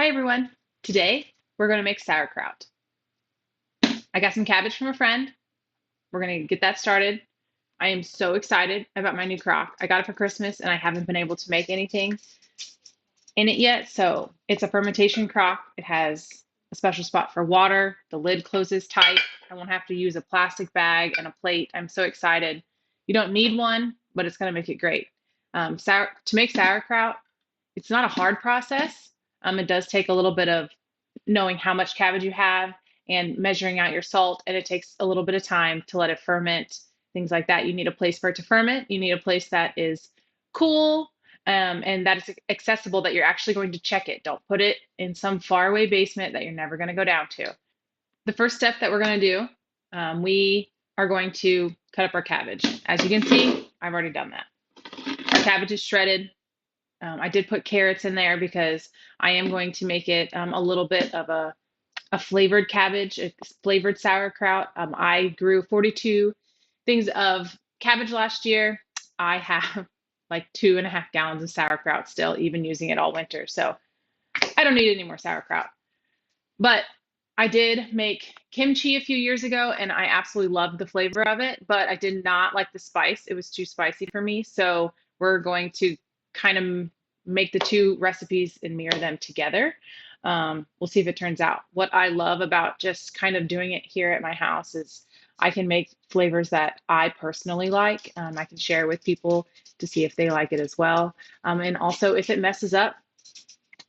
Hi everyone. Today we're going to make sauerkraut. I got some cabbage from a friend. We're going to get that started. I am so excited about my new crock. I got it for Christmas and I haven't been able to make anything in it yet. So it's a fermentation crock. It has a special spot for water. The lid closes tight. I won't have to use a plastic bag and a plate. I'm so excited. You don't need one, but it's going to make it great. To make sauerkraut, it's not a hard process. It does take a little bit of knowing how much cabbage you have and measuring out your salt, and it takes a little bit of time to let it ferment, things like that. You need a place for it to ferment. You need a place that is cool, and that is accessible, that you're actually going to check it. Don't put it in some faraway basement that you're never going to go down to. The first step that we're going to do, we are going to cut up our cabbage. As you can see, I've already done that. Our cabbage is shredded. I did put carrots in there because I am going to make it a little bit of a flavored cabbage, a flavored sauerkraut. I grew 42 things of cabbage last year. I have like 2.5 gallons of sauerkraut still, even using it all winter. So I don't need any more sauerkraut. But I did make kimchi a few years ago and I absolutely loved the flavor of it, but I did not like the spice. It was too spicy for me. So we're going to kind of make the two recipes and mirror them together. We'll see if it turns out. What I love about just kind of doing it here at my house is I can make flavors that I personally like. I can share with people to see if they like it as well. And also, if it messes up,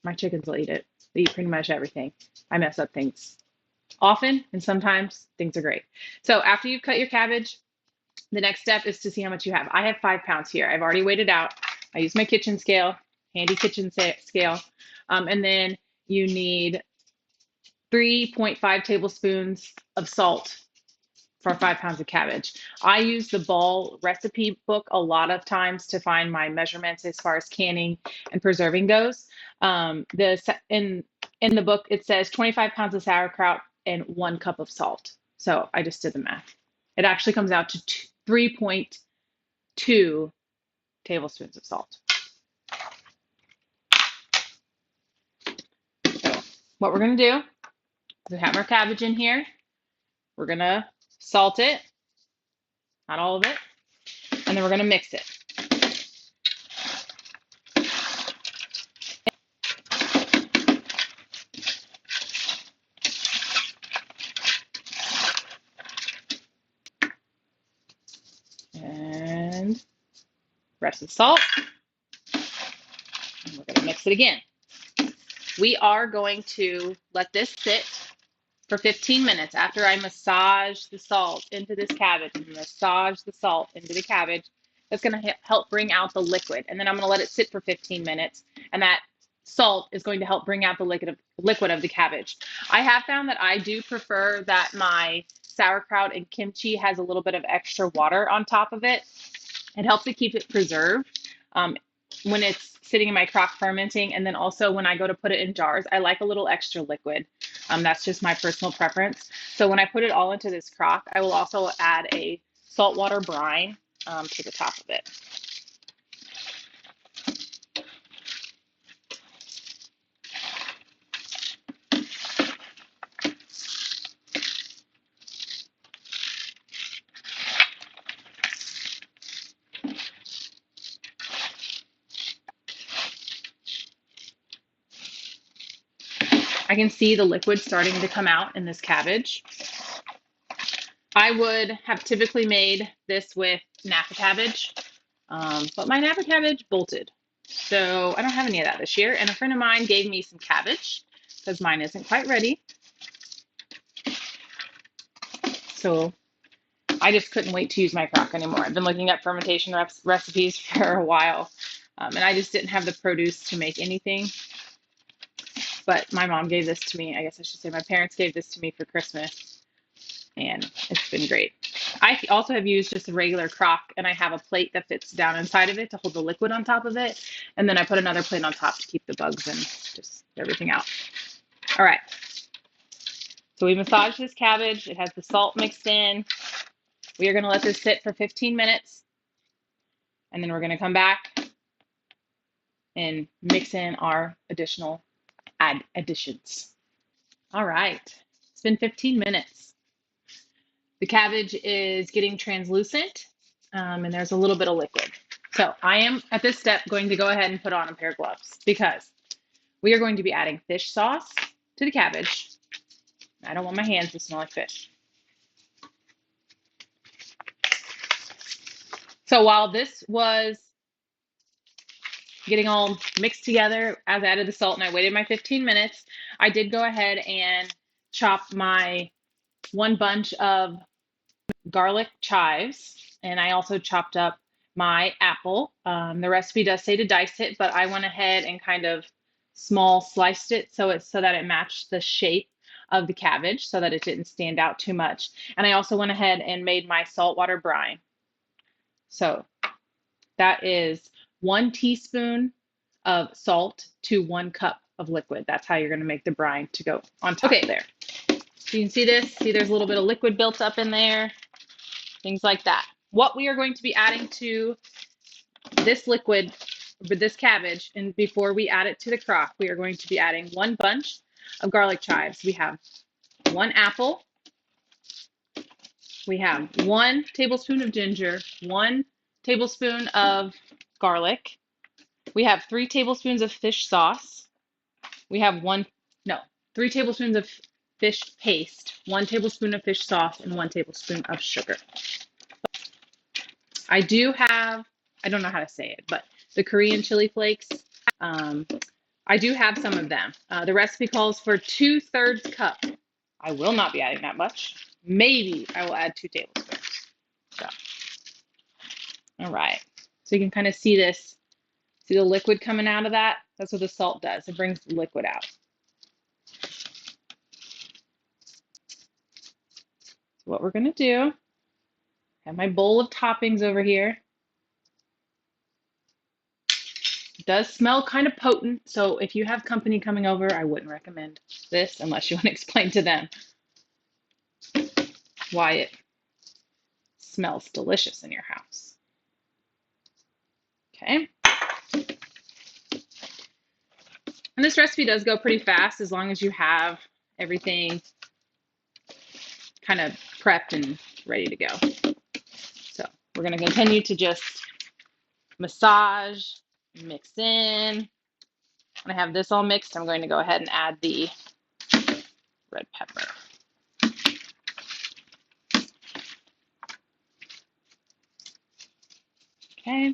my chickens will eat it. They eat pretty much everything. I mess up things often, and sometimes things are great. So after you've cut your cabbage, the next step is to see how much you have. I have 5 pounds here. I've already weighed it out. I use my kitchen scale, handy kitchen scale. And then you need 3.5 tablespoons of salt for 5 pounds of cabbage. I use the Ball recipe book a lot of times to find my measurements as far as canning and preserving goes. In the book, it says 25 pounds of sauerkraut and 1 cup of salt. So I just did the math. It actually comes out to 3.2 tablespoons of salt. So what we're going to do is we have our cabbage in here. We're going to salt it, not all of it, and then we're going to mix it. And rest of salt. And we're going to mix it again. We are going to let this sit for 15 minutes after I massage the salt into this cabbage and massage the salt into the cabbage. That's going to help bring out the liquid. And then I'm going to let it sit for 15 minutes. And that salt is going to help bring out the liquid of the cabbage. I have found that I do prefer that my sauerkraut and kimchi has a little bit of extra water on top of it. It helps to keep it preserved when it's sitting in my crock fermenting. And then also when I go to put it in jars, I like a little extra liquid. That's just my personal preference. So when I put it all into this crock, I will also add a saltwater brine to the top of it. I can see the liquid starting to come out in this cabbage. I would have typically made this with Napa cabbage, but my Napa cabbage bolted. So I don't have any of that this year. And a friend of mine gave me some cabbage because mine isn't quite ready. So I just couldn't wait to use my crock anymore. I've been looking at fermentation recipes for a while, and I just didn't have the produce to make anything. But my mom gave this to me. I guess I should say my parents gave this to me for Christmas, and it's been great. I also have used just a regular crock, and I have a plate that fits down inside of it to hold the liquid on top of it. And then I put another plate on top to keep the bugs and just everything out. All right. So we massaged this cabbage. It has the salt mixed in. We are going to let this sit for 15 minutes. And then we're going to come back and mix in our additional add additions. All right, it's been 15 minutes. The cabbage is getting translucent, and there's a little bit of liquid. So I am at this step going to go ahead and put on a pair of gloves because we are going to be adding fish sauce to the cabbage. I don't want my hands to smell like fish. So while this was getting all mixed together, as I added the salt and I waited my 15 minutes, I did go ahead and chop my one bunch of garlic chives, and I also chopped up my apple. The recipe does say to dice it, but I went ahead and kind of small sliced it so that it matched the shape of the cabbage so that it didn't stand out too much. And I also went ahead and made my saltwater brine. So that is 1 teaspoon of salt to 1 cup of liquid. That's how you're going to make the brine to go on top there. So you can see this. See, there's a little bit of liquid built up in there. Things like that. What we are going to be adding to this liquid with this cabbage, and before we add it to the crock, we are going to be adding 1 bunch of garlic chives. We have 1 apple. We have 1 tablespoon of ginger, 1 tablespoon of garlic. We have 3 tablespoons of fish sauce. We have 3 tablespoons of fish paste, 1 tablespoon of fish sauce, and 1 tablespoon of sugar. I do have, I don't know how to say it, but the Korean chili flakes, I do have some of them. The recipe calls for 2/3 cup. I will not be adding that much. Maybe I will add 2 tablespoons. So, all right. So you can kind of see this. See the liquid coming out of that? That's what the salt does. It brings the liquid out. So what we're going to do, I have my bowl of toppings over here. It does smell kind of potent, so if you have company coming over, I wouldn't recommend this unless you want to explain to them why it smells delicious in your house. Okay. And this recipe does go pretty fast as long as you have everything kind of prepped and ready to go. So we're going to continue to just massage, mix in. When I have this all mixed, I'm going to go ahead and add the red pepper. Okay.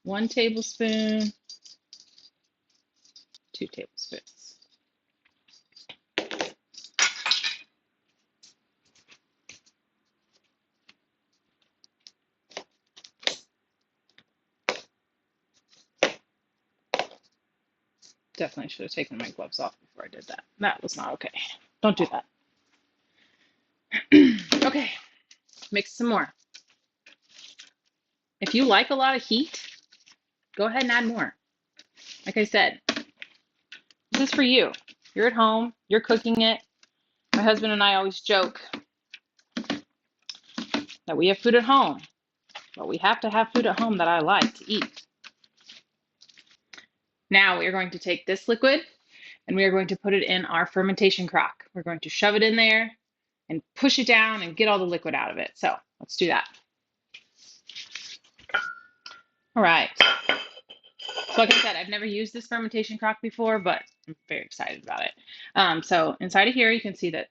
One tablespoon, 2 tablespoons. Definitely should have taken my gloves off before I did that. That was not okay. Don't do that. Okay, mix some more. If you like a lot of heat, go ahead and add more. Like I said, this is for you. You're at home, you're cooking it. My husband and I always joke that we have food at home, but we have to have food at home that I like to eat. Now we are going to take this liquid and we are going to put it in our fermentation crock. We're going to shove it in there and push it down and get all the liquid out of it. So let's do that. All right. So like I said, I've never used this fermentation crock before, but I'm very excited about it. So inside of here, you can see that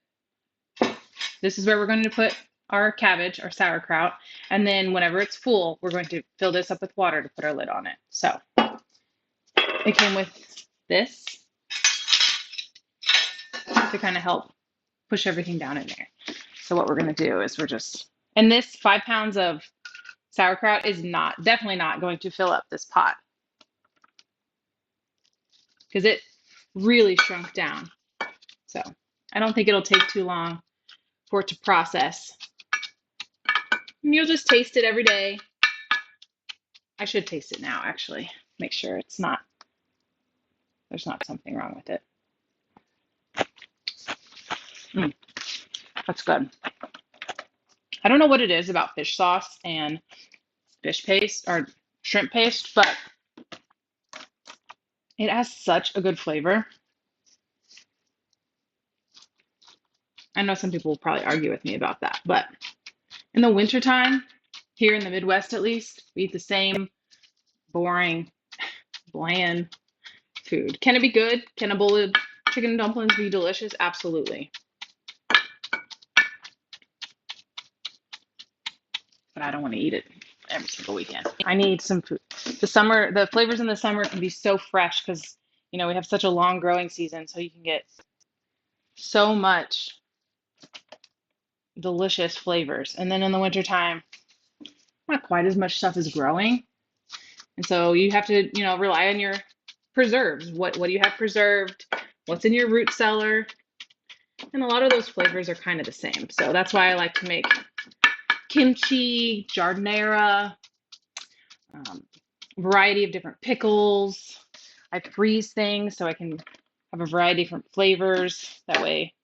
this is where we're going to put our cabbage, our sauerkraut, and then whenever it's full, we're going to fill this up with water to put our lid on it. So it came with this to kind of help push everything down in there. So what we're going to do is and this 5 pounds of sauerkraut is definitely not going to fill up this pot because it really shrunk down. So I don't think it'll take too long for it to process. And you'll just taste it every day. I should taste it now, actually. Make sure there's not something wrong with it. That's good. I don't know what it is about fish sauce and fish paste or shrimp paste, but it has such a good flavor. I know some people will probably argue with me about that, but in the wintertime, here in the Midwest at least, we eat the same boring, bland food. Can it be good? Can a bowl of chicken dumplings be delicious? Absolutely. But I don't want to eat it every single weekend. I need some food. The flavors in the summer can be so fresh because, we have such a long growing season, so you can get so much delicious flavors. And then in the wintertime, not quite as much stuff is growing. And so you have to, rely on your preserves. What do you have preserved? What's in your root cellar? And a lot of those flavors are kind of the same. So that's why I like to make kimchi, giardiniera, variety of different pickles. I freeze things so I can have a variety of different flavors. That way,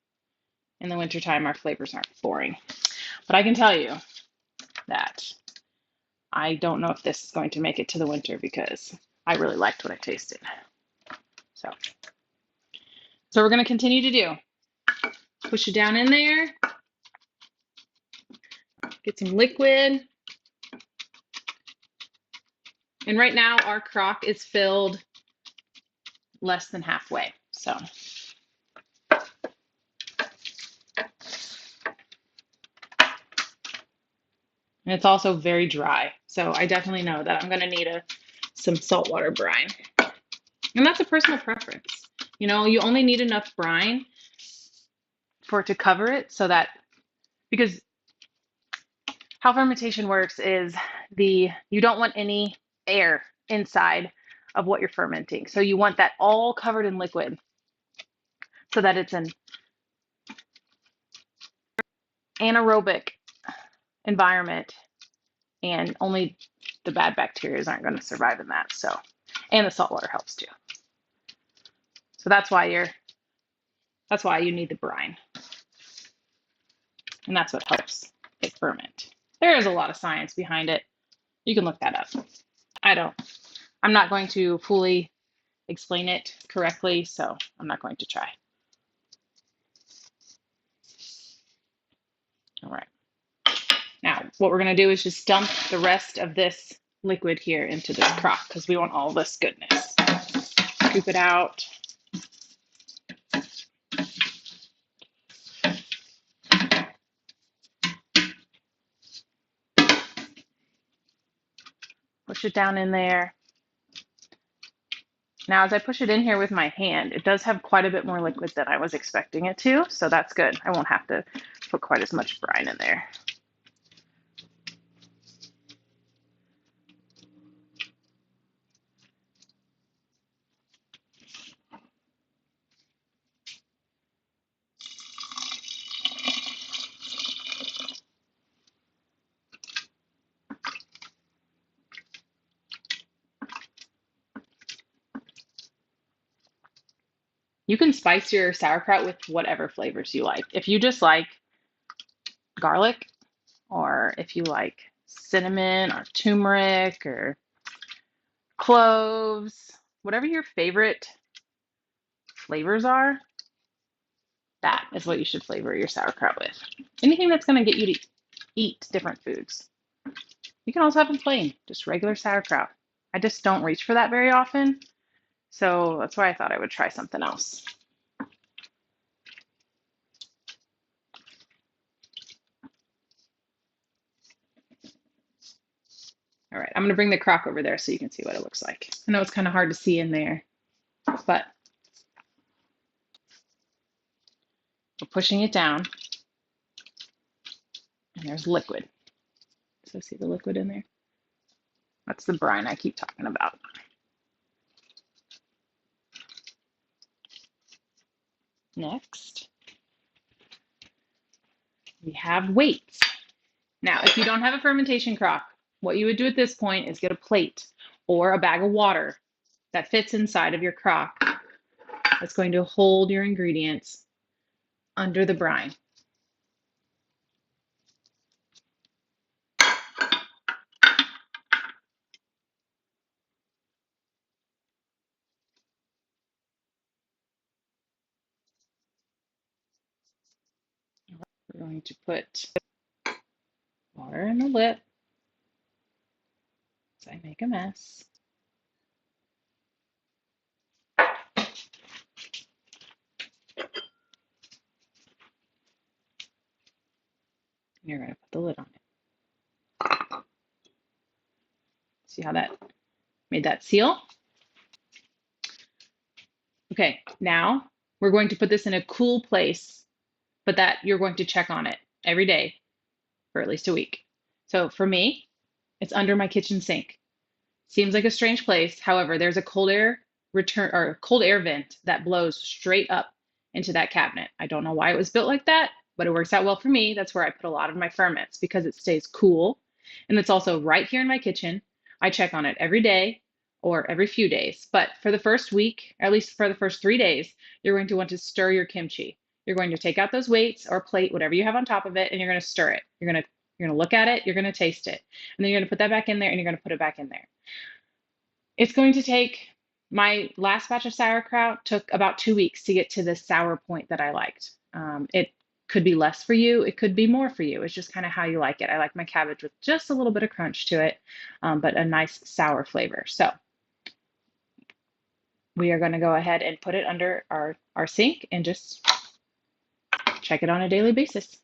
in the wintertime, our flavors aren't boring. But I can tell you that I don't know if this is going to make it to the winter because I really liked what I tasted. So we're going to continue to do. Push it down in there. Get some liquid. And right now our crock is filled less than halfway. So and it's also very dry. So I definitely know that I'm going to need some saltwater brine. And that's a personal preference. You only need enough brine for it to cover it because how fermentation works is you don't want any air inside of what you're fermenting. So you want that all covered in liquid so that it's an anaerobic environment and only the bad bacteria aren't going to survive in that. So, and the salt water helps too. So that's why you need the brine. And that's what helps it ferment. There is a lot of science behind it. You can look that up. I'm not going to fully explain it correctly, so I'm not going to try. All right. Now, what we're going to do is just dump the rest of this liquid here into this crock because we want all this goodness. Scoop it out. Push it down in there. Now, as I push it in here with my hand, it does have quite a bit more liquid than I was expecting it to, so that's good. I won't have to put quite as much brine in there. You can spice your sauerkraut with whatever flavors you like. If you just like garlic, or if you like cinnamon or turmeric or cloves, whatever your favorite flavors are, that is what you should flavor your sauerkraut with. Anything that's going to get you to eat different foods. You can also have them plain, just regular sauerkraut. I just don't reach for that very often, so that's why I thought I would try something else. All right, I'm going to bring the crock over there so you can see what it looks like. I know it's kind of hard to see in there, but we're pushing it down, and there's liquid. So see the liquid in there? That's the brine I keep talking about. Next, we have weights. Now, if you don't have a fermentation crock, what you would do at this point is get a plate or a bag of water that fits inside of your crock that's going to hold your ingredients under the brine. going to put water in the lip so I make a mess. And you're going to put the lid on it. See how that made that seal? Okay, now we're going to put this in a cool place, but that you're going to check on it every day for at least a week. So for me, it's under my kitchen sink. Seems like a strange place. However, there's a cold air vent that blows straight up into that cabinet. I don't know why it was built like that, but it works out well for me. That's where I put a lot of my ferments because it stays cool. And it's also right here in my kitchen. I check on it every day or every few days. But for the first week, or at least for the first 3 days, you're going to want to stir your kimchi. You're going to take out those weights or plate, whatever you have on top of it, and you're going to stir it. You're going to look at it, you're going to taste it. And then you're going to put that back in there and you're going to put it back in there. It's going to take, my last batch of sauerkraut took about 2 weeks to get to the sour point that I liked. It could be less for you, it could be more for you. It's just kind of how you like it. I like my cabbage with just a little bit of crunch to it, but a nice sour flavor. So we are going to go ahead and put it under our sink and just check it on a daily basis.